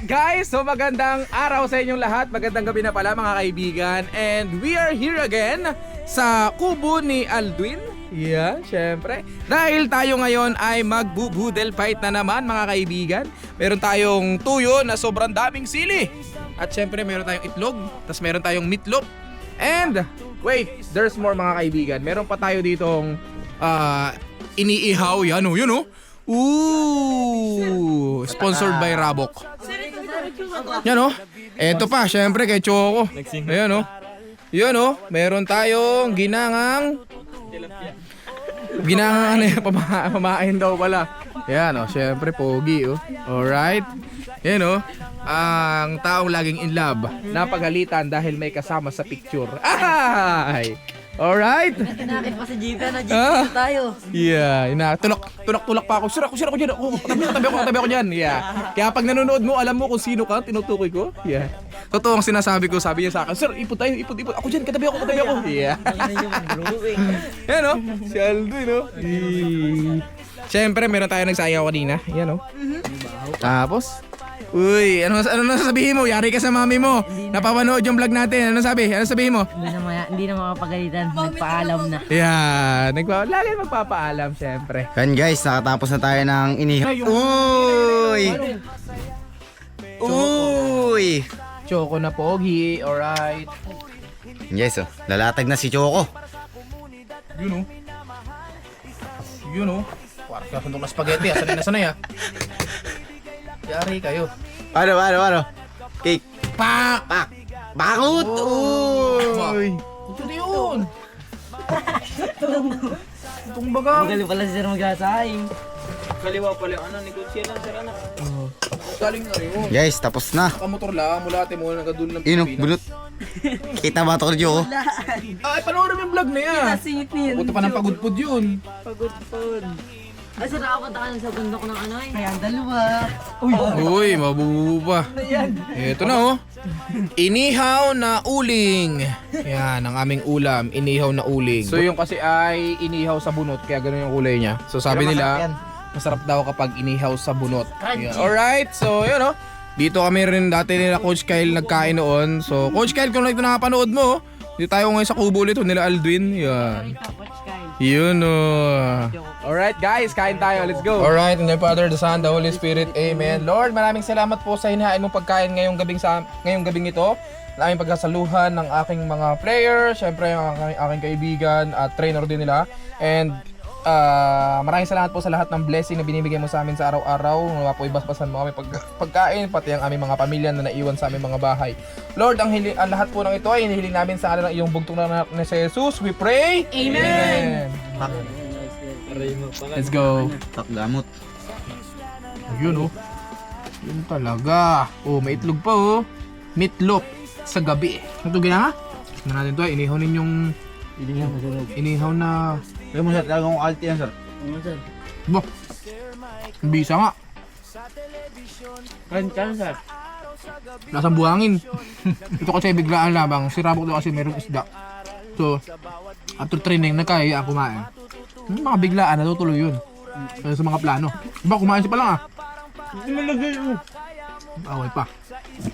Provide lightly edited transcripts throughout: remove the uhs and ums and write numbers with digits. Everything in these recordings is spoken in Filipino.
Alright guys, so magandang araw sa inyong lahat. Magandang gabi na pala mga kaibigan. And we are here again sa kubo ni Aldwin. Yeah, syempre. Dahil tayo ngayon ay magbubudel fight na naman mga kaibigan. Meron tayong tuyo na sobrang daming sili. At syempre meron tayong itlog. Tapos meron tayong meatloaf. And wait, there's more mga kaibigan. Meron pa tayo ditong iniihaw. Yan o, yun o. Ooh, sponsored by Rabok. Yan o. Eto pa, syempre kay Choco. Ayan o. Yan o, meron tayong ginangang ano yan, pamain daw pala. Yan o, syempre pogi o. Alright. Yan o, ang taong laging in love, napagalitan dahil may kasama sa picture. Ay! Alright. Tinakit pa si JP na JP tayo. Yeah, tulak pa ako. Sira ko dyan. Tabi ako dyan. Yeah. Kaya pag nanonood mo, alam mo kung sino ka, tinutukoy ko. Yeah. Totoo ang sinasabi ko, sabi niya sa akin, sir, ipot tayo. Ako dyan, katabi ako. Yeah. Yan o, si Aldo, no? Siyempre, meron tayo nagsayaw kanina. Yan o. Tapos, uy, ano sasabihin mo? Yari ka sa mami mo. Napapanood yung vlog natin. Ano sabihin mo? Hindi na makapagalitan. Nagpaalam na. Yeah, lagi magpapaalam syempre. Yan guys, nakatapos na tayo ng inihaw. Uy! Choco na pogi, alright. Yes, oh, lalatag na si Choco. Yun o. Parang kakandong na spaghetti, sanay ah. Yari kayo. Ano? Cake. Pak! Bakot! Uy! Ito na yun! Itong baga. Magaling pala si Sir magsasaing. Kaliwa pala yung negosyo lang sir anak. Galing na yun. Guys, tapos na. Kamotor lang, mula ate mo nagkadulo ng Ino, Pilipinas. bunot. Kita ba ito ko Choco? Ay, panoorin mo yung vlog na yan. Singit niyan. Punta pa ng pagudpud yun. Pagod. Ay, sir, nakapunta ka sa bundok ng ano eh. Ayan, dalawa. Uy, mabubuo pa. Ito na oh. Inihaw na uling. Yan, ang aming ulam, inihaw na uling. So yung kasi ay inihaw sa bunot, kaya ganun yung kulay niya. So sabi nila, masarap daw kapag inihaw sa bunot. Yan. Alright, so yun oh. Dito kami rin dati nila Coach Kyle nagkain noon. So Coach Kyle, kung ito nakapanood mo, dito tayo ngayon sa kubo ulit nila Aldwin. Yan. Yun oh. Alright guys, kain tayo. Let's go. Alright, in the Father, the Son, the Holy Spirit. Amen. Lord, maraming salamat po sa hinahain mong pagkain ngayong gabing ito. Ang aming pagkasaluhan ng aking mga players, syempre ang aking kaibigan at trainer din nila. And maraming salamat po sa lahat ng blessing na binibigay mo sa amin sa araw-araw. Nawa po ibasbasan mo kami pagkain, pati ang aming mga pamilya na naiwan sa aming mga bahay. Lord, ang lahat po ng ito ay hinihiling namin sa ala ng iyong bugtong na anak ni Jesus. We pray. Amen. Let's go. Takgamot. Yun oh. Yun talaga. Oh, may itlog pa oh. Meatloaf sa gabi. Ito gina ha? Tignan natin to. Inihaw na. Kaya mo siya talagang quality yan, sir. Bah. Bisa nga. Kan, sir. Nasang buhangin. Ito kasi biglaan labang. Si Rabok daw kasi mayroong isda. So, after training, nagkaya kumain. Mga biglaan, natutuloy yun. Sa mga plano. Diba, kumain siya pa lang ah. Away pa.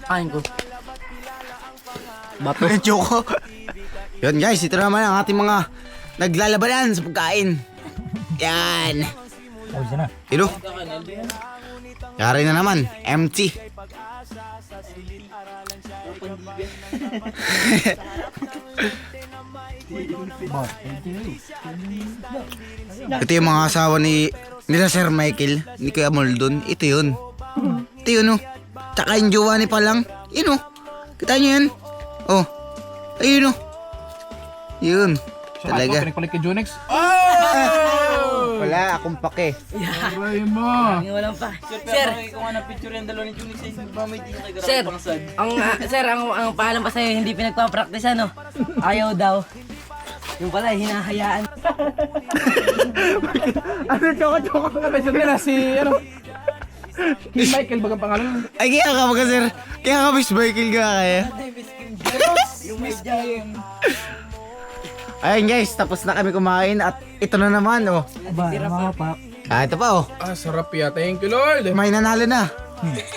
Kain ko. Bato. Choco. Yun guys, ito naman ang ating mga naglalabanan sa pagkain. Yan. Ino. Yari na naman, empty. Ito yung mga asawa nila Sir Michael, ni Kuya Moldon. Ito yun. Ito yun oh. Tsaka yung Giovanni pa lang. Yun oh. Kita nyo yan? Oh. Ayun oh. Yun. Talaga. Pinagpalit kay Jonex. Oh! Wala akong pake. Aray mo. Walang pa. Sir, kung ano picture yung dalawa ni Junix ay mamay din kay Sir, Garang Pangsad. ang paalam pa sa'yo, hindi pinagpa-practice ano. Ayaw daw. Yung pala, hinahayaan. Ano, Choco na ba siya si, ano? Miss Michael bagang pangalan. Ay, kaya ka mga sir. Kaya ka Miss Michael ka kaya. Yung may giant. Ayun guys, tapos na kami kumain at ito na naman oh. Aba, mga pa. Ito pa oh. Ah, sarap ya. Thank you, Lord. May nanalo na.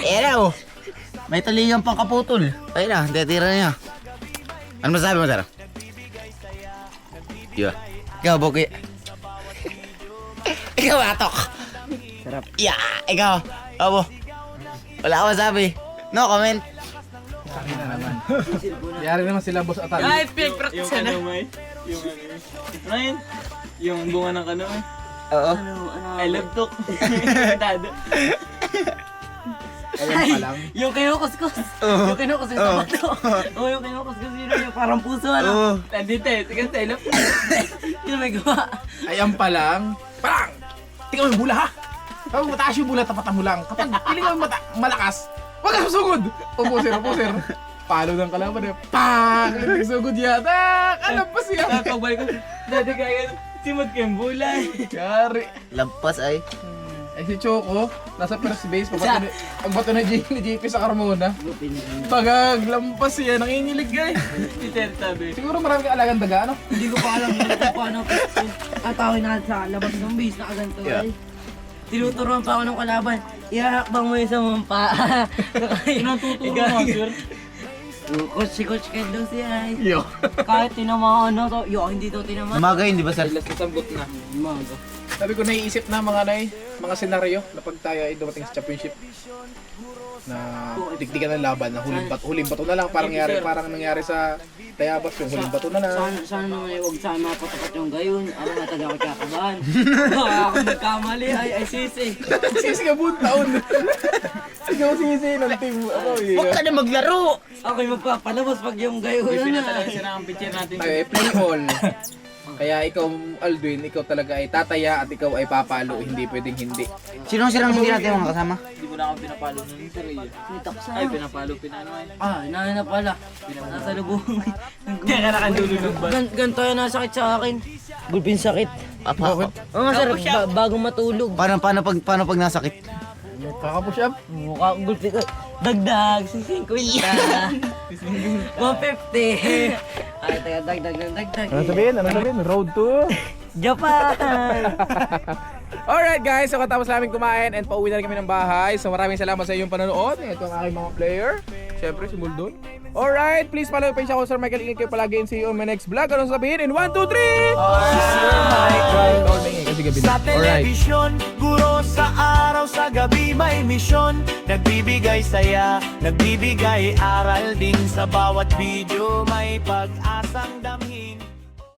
Era oh. May taligang pang kaputol. Ayun na, titira niya. Ano masabi mo, Tara? Yeah. Ikaw, Buki. Ikaw, Atok. Sarap. Yeah, ikaw. Abo. Wala akong masabi. No comment. Yari naman sila boss Atali. Ay, Yung pinag-practice na. ano, may. Yung ano. Ryan, yung bunga ng kano, eh. Oo. I love talk. Dado. Ayan pa lang. Yung kinukuskus. Yung kinukuskus sa bato. Oo, yung kinukuskus yun. Yung parang puso, ano. Nandito eh. Sige, I love talk. Yun may gawa. Ayan pa lang. Parang! Tingnan mo yung bula ha! Kapag mataas yung bula, tapatan mo lang. Kapag piling mo malakas, huwag ka susugod! Opposer. Palo ng kalaban eh. Pang! Hindi sugod yata! Alam pa siya! Nakakabay ko. Dati kaya simot ko yung bulay. Yari! Lampas ay. Ay si Choco, nasa first base, pagbato na JP sa Carmona. Pagaglampas siya, nangingilig guys. Si Ter sabi. Siguro marami kang alagang daga, ano? Hindi ko pa alam kung paano atawin natin sa labas ng base na kaganto ay. Tinuturuan pa ako ng kalaban. Ihahakbang mo yung sa mumpa. Tinuturo mo, sir. Si Coach Ken daw siya ay. Yo! Kahit tinamaan to, hindi to tinamaan. Umaga yun, di ba, sir? Last kasambot na. Sabi ko naiisip na mga senaryo na pag tayo ay dumating sa championship na dikdikan ng laban na huling bato na lang parang nangyari sa Tayabas yung huling bato na lang. Sana naman huwag sana mapatapat yung gayon. Ako nga taga ko kakabahan. Ako nagkamali ay sisi. Sisi ka buong taon. Ikaw sisi ng team. Huwag ka na maglaro! Ako'y magpapalabas pag yung gayon na. Pinatalaga siya na ang picture natin. Tayo ay play all. Kaya ikaw, Aldwin, ikaw talaga ay tataya at ikaw ay papalo, hindi pwedeng hindi. Sino sirang hindi natin mga kasama? Hindi mo na ako pinapalo nun, sir. Nitaksa. Ay, pinapalo, pinano ay. Inahanap pala. Nasa lubong. Kaya ka nakadulo ng bus. Ganito yung nasakit sa akin. Gulpin sakit. Bakit? Oo nga sir, bago matulog. Paano pag nasakit? Kaka-push up? Mukha akong gulpin ko. Dagdag, 50. 150. Ay, dagdag. Ano sabihin? Road to... Japan! Alright guys, so katapos namin kumain and pauwi na rin kami ng bahay. So maraming salamat sa iyong panonood. Ito ang aking mga player. Siyempre si Muldon. Alright, please follow yung page ako, Sir Michael. Ingat kayo palagi and see you on my next vlog. Ano sabihin? In 1, 2, 3! Sir Michael! Kasi gabi na. Sa Alright. telebisyon, guro sa araw, sa gabi may misyon. Nagbibigay saya, nagbibigay aral din sa bawat video, may pag-asang damhin.